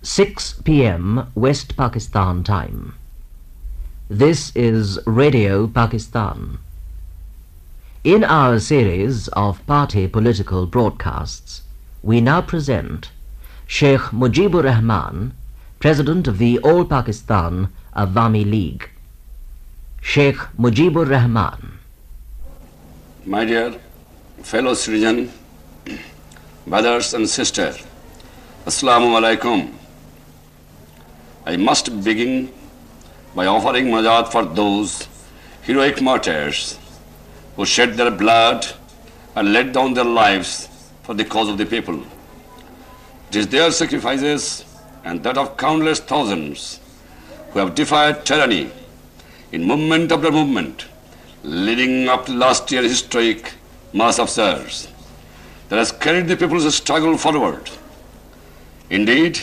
6 p.m. West Pakistan time. This is Radio Pakistan. In our series of party political broadcasts, we now present Sheikh Mujibur Rahman, President of the All Pakistan Awami League. Sheikh Mujibur Rahman. My dear fellow citizens, brothers and sisters, Assalamu alaikum. I must begin by offering manajat for those heroic martyrs who shed their blood and laid down their lives for the cause of the people. It is their sacrifices and that of countless thousands who have defied tyranny in movement after movement, leading up to last year's historic mass of sirs that has carried the people's struggle forward. Indeed,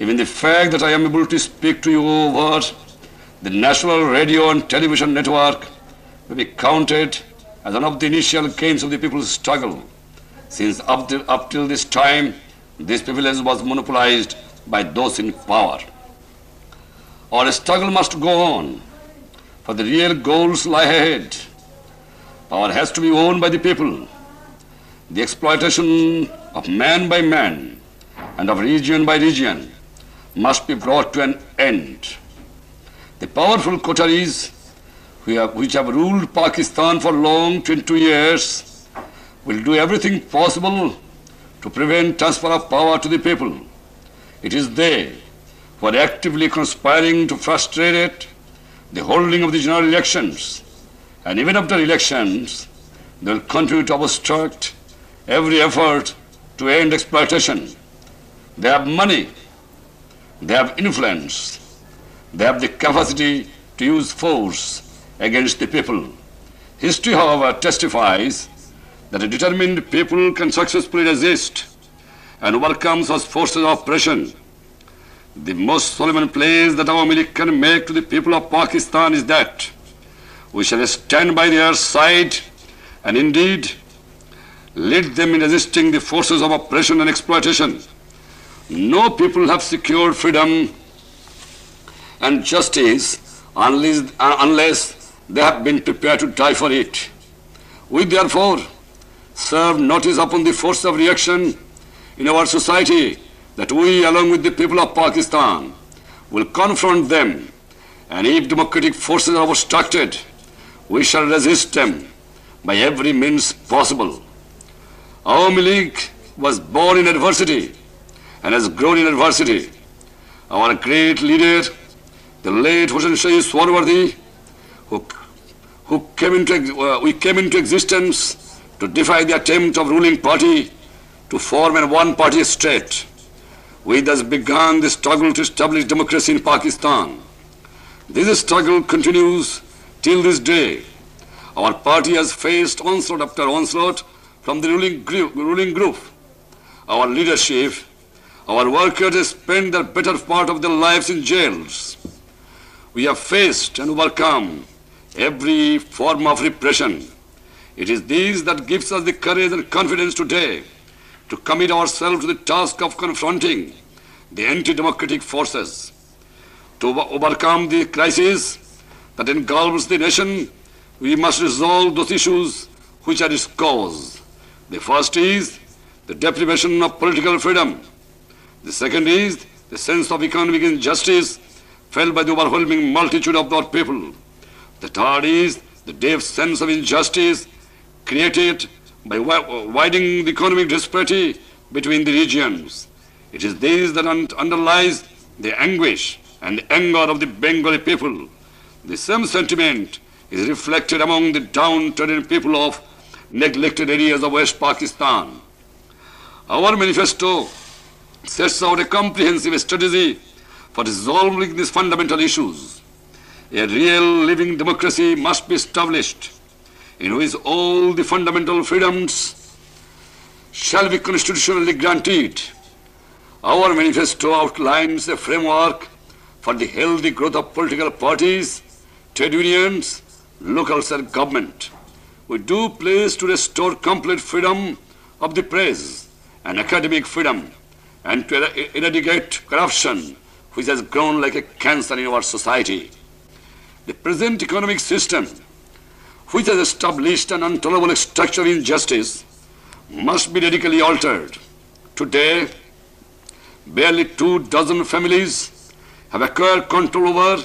even the fact that I am able to speak to you over the National Radio and Television Network may be counted as one of the initial gains of the people's struggle, since up till this time, this privilege was monopolized by those in power. Our struggle must go on, for the real goals lie ahead. Power has to be owned by the people. The exploitation of man by man and of region by region must be brought to an end. The powerful coteries which have ruled Pakistan for long 22 years will do everything possible to prevent transfer of power to the people. It is they who are actively conspiring to frustrate the holding of the general elections, and even after elections, they will continue to obstruct every effort to end exploitation. They have money, they have influence, they have the capacity to use force against the people. History, however, testifies that a determined people can successfully resist and overcome such forces of oppression. The most solemn pledge that our League can make to the people of Pakistan is that we shall stand by their side and indeed lead them in resisting the forces of oppression and exploitation. No people have secured freedom and justice unless they have been prepared to die for it. We therefore serve notice upon the force of reaction in our society that we, along with the people of Pakistan, will confront them, and if democratic forces are obstructed, we shall resist them by every means possible. Awami League was born in adversity and has grown in adversity. Our great leader, the late Hussain Shahi Swarwardi, we came into existence to defy the attempt of ruling party to form a one-party state. We thus began the struggle to establish democracy in Pakistan. This struggle continues till this day. Our party has faced onslaught after onslaught from the ruling group. Our leadership, our workers have spent the better part of their lives in jails. We have faced and overcome every form of repression. It is this that gives us the courage and confidence today to commit ourselves to the task of confronting the anti-democratic forces. To overcome the crisis that engulfs the nation, we must resolve those issues which are its cause. The first is the deprivation of political freedom. The second is the sense of economic injustice felt by the overwhelming multitude of our people. The third is the deep sense of injustice created by widening the economic disparity between the regions. It is this that underlies the anguish and the anger of the Bengali people. The same sentiment is reflected among the downtrodden people of neglected areas of West Pakistan. Our manifesto sets out a comprehensive strategy for resolving these fundamental issues. A real living democracy must be established in which all the fundamental freedoms shall be constitutionally granted. Our manifesto outlines a framework for the healthy growth of political parties, trade unions, local self-government. We do pledge to restore complete freedom of the press and academic freedom, and to eradicate corruption, which has grown like a cancer in our society. The present economic system, which has established an intolerable structure of injustice, must be radically altered. Today, barely 24 families have acquired control over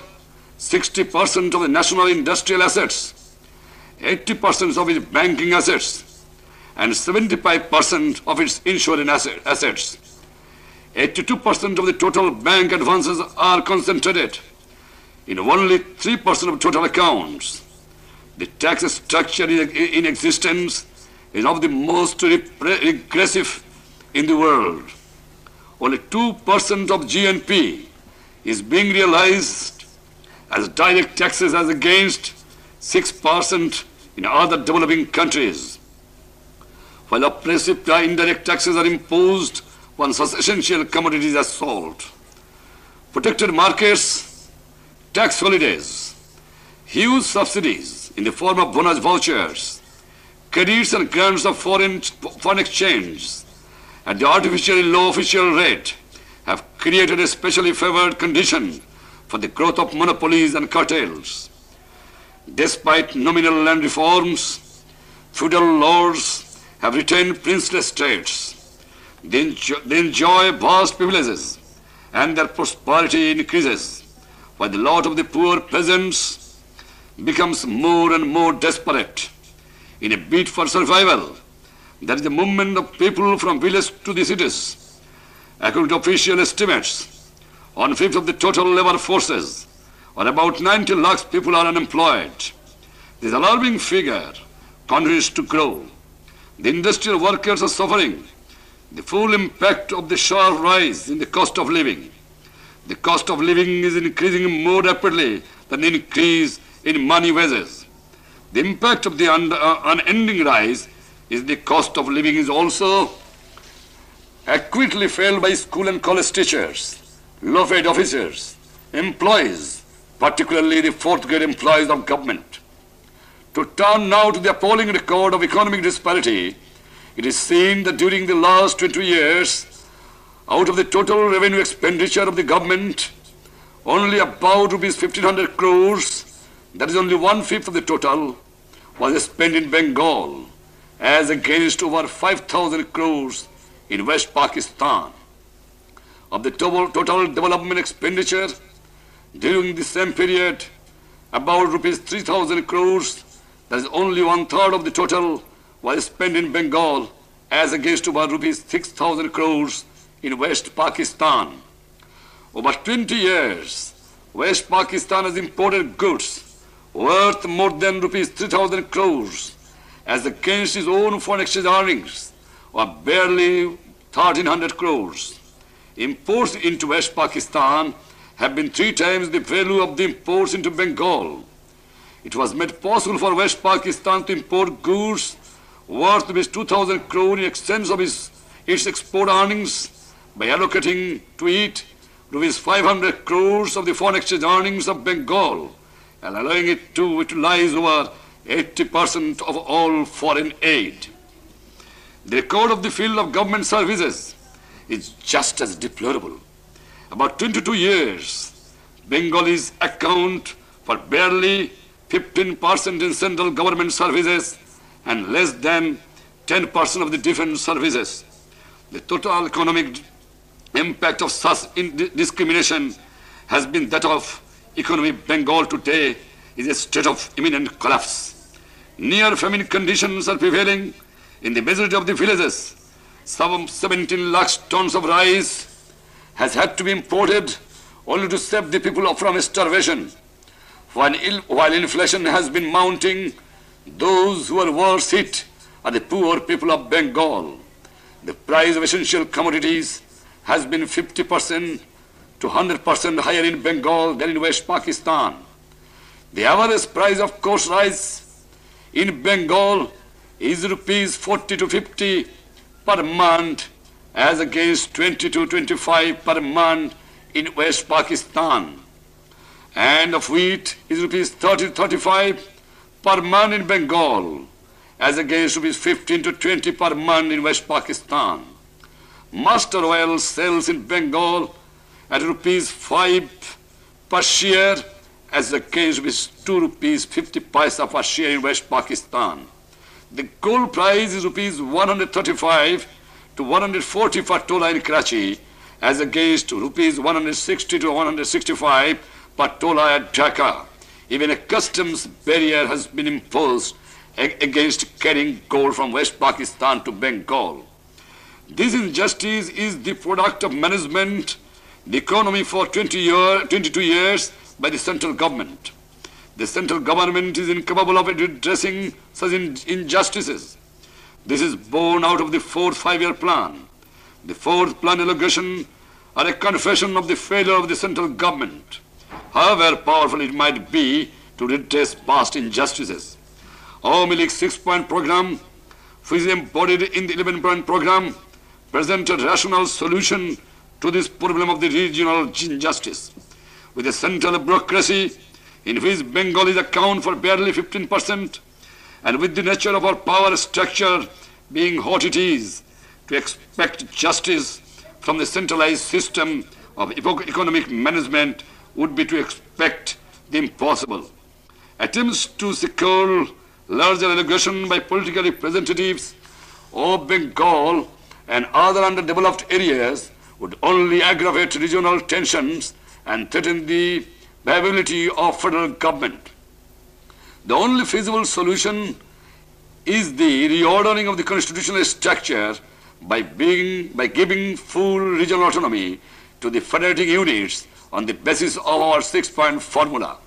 60% of the national industrial assets, 80% of its banking assets, and 75% of its insurance assets. 82% of the total bank advances are concentrated in only 3% of total accounts. The tax structure in existence is of the most regressive in the world. Only 2% of GNP is being realized as direct taxes as against 6% in other developing countries. While oppressive indirect taxes are imposed on such essential commodities as salt, protected markets, tax holidays, huge subsidies in the form of bonus vouchers, credits and grants of foreign exchange, and the artificially low official rate have created a specially favored condition for the growth of monopolies and cartels. Despite nominal land reforms, feudal lords have retained princely states. They enjoy vast privileges and their prosperity increases, while the lot of the poor peasants becomes more and more desperate. In a bid for survival, there is a movement of people from villages to the cities. According to official estimates, 1/5 of the total labor forces, or about 90 lakhs people, are unemployed. This alarming figure continues to grow. The industrial workers are suffering the full impact of the sharp rise in the cost of living. The cost of living is increasing more rapidly than the increase in money wages. The impact of the unending rise is the cost of living is also acutely felt by school and college teachers, low-paid officers, employees, particularly the fourth-grade employees of government. To turn now to the appalling record of economic disparity, it is seen that during the last 20 years, out of the total revenue expenditure of the government, only about rupees 1,500 crores, that is only 1/5 of the total, was spent in Bengal, as against over 5,000 crores in West Pakistan. Of the total development expenditure during the same period, about rupees 3,000 crores, that is only 1/3 of the total, was spent in Bengal, as against about rupees 6,000 crores in West Pakistan. Over 20 years, West Pakistan has imported goods worth more than rupees 3,000 crores, as against his own foreign exchange earnings of barely 1,300 crores. Imports into West Pakistan have been 3 times the value of the imports into Bengal. It was made possible for West Pakistan to import goods worth rupees 2,000 crore in exchange of its export earnings by allocating to it rupees 500 crores of the foreign exchange earnings of Bengal and allowing it to utilize over 80% of all foreign aid. The record of the field of government services is just as deplorable. About 22 years, Bengalis account for barely 15% in central government services and less than 10% of the defense services. The total economic impact of such discrimination has been that of economy. Bengal today is a state of imminent collapse. Near famine conditions are prevailing in the majority of the villages. Some 17 lakh tons of rice has had to be imported only to save the people from starvation. While inflation has been mounting, those who are worse hit are the poor people of Bengal. The price of essential commodities has been 50% to 100% higher in Bengal than in West Pakistan. The average price of coarse rice in Bengal is rupees 40 to 50 per month, as against 20 to 25 per month in West Pakistan. And of wheat is rupees 30 to 35 per month in Bengal, as against rupees 15 to 20 per month in West Pakistan. Master Oil sells in Bengal at rupees 5 per share as against with 2 rupees 50 paisa per share in West Pakistan. The gold price is rupees 135 to 140 per tola in Karachi as against rupees 160 to 165 per tola at Dhaka. Even a customs barrier has been imposed against carrying gold from West Pakistan to Bengal. This injustice is the product of management, the economy for 22 years by the central government. The central government is incapable of addressing such injustices. This is born out of the fourth five-year plan. The fourth plan allegation are a confession of the failure of the central government, however powerful it might be to redress past injustices. Awami League's 6-point program, which is embodied in the 11-point program, presents a rational solution to this problem of the regional injustice. With a central bureaucracy in which Bengalis account for barely 15%, and with the nature of our power structure being what it is, to expect justice from the centralized system of economic management would be to expect the impossible. Attempts to secure larger allegation by political representatives of Bengal and other underdeveloped areas would only aggravate regional tensions and threaten the viability of federal government. The only feasible solution is the reordering of the constitutional structure by giving full regional autonomy to the federating units on the basis of our 6-point formula.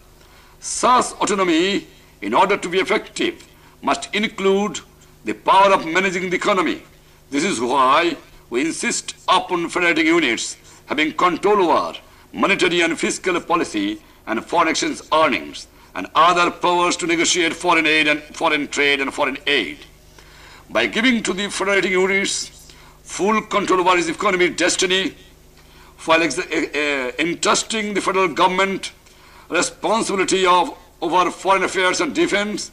Such autonomy, in order to be effective, must include the power of managing the economy. This is why we insist upon federating units having control over monetary and fiscal policy and foreign exchange earnings and other powers to negotiate foreign aid and foreign trade and foreign aid. By giving to the federating units full control over its economic destiny, while entrusting the federal government responsibility over foreign affairs and defense,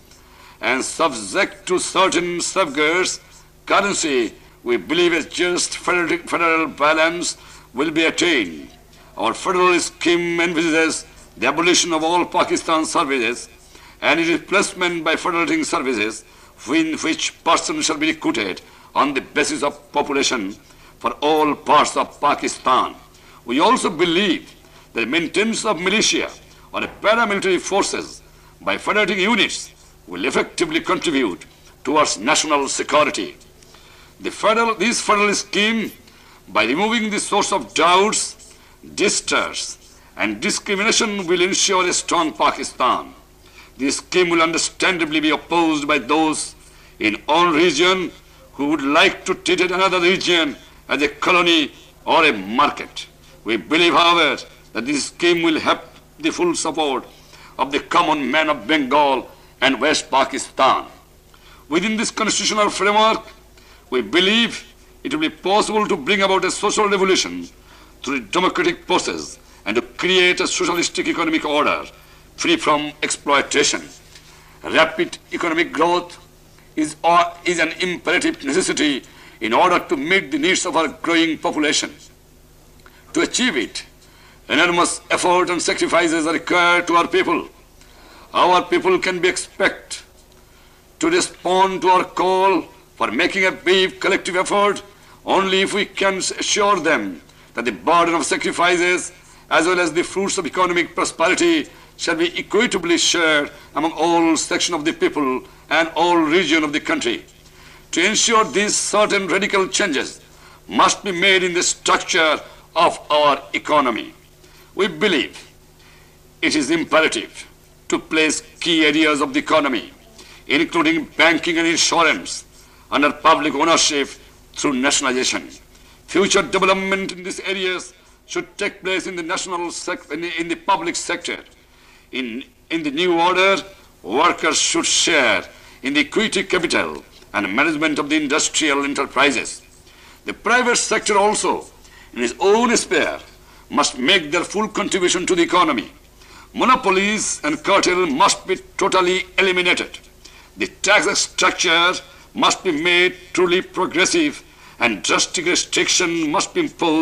and subject to certain safeguards, currency, we believe a just federal balance will be attained. Our federal scheme envisages the abolition of all Pakistan services and its replacement by federating services in which persons shall be recruited on the basis of population for all parts of Pakistan. We also believe that the maintenance of militia or paramilitary forces by federating units will effectively contribute towards national security. This federal scheme, by removing the source of doubts, distrust, and discrimination, will ensure a strong Pakistan. This scheme will understandably be opposed by those in our region who would like to treat another region as a colony or a market. We believe, however, that this scheme will have the full support of the common man of Bengal and West Pakistan. Within this constitutional framework, we believe it will be possible to bring about a social revolution through the democratic process and to create a socialistic economic order free from exploitation. Rapid economic growth is an imperative necessity in order to meet the needs of our growing population. To achieve it, enormous effort and sacrifices are required to our people. Our people can be expected to respond to our call for making a brave collective effort only if we can assure them that the burden of sacrifices as well as the fruits of economic prosperity shall be equitably shared among all sections of the people and all regions of the country. To ensure these certain radical changes must be made in the structure of our economy. We believe it is imperative to place key areas of the economy, including banking and insurance, under public ownership through nationalization. Future development in these areas should take place in the public sector. In the new order, workers should share in the equity capital and management of the industrial enterprises. The private sector also, in its own sphere, must make their full contribution to the economy. Monopolies and cartel must be totally eliminated. The tax structure must be made truly progressive and drastic restriction must be imposed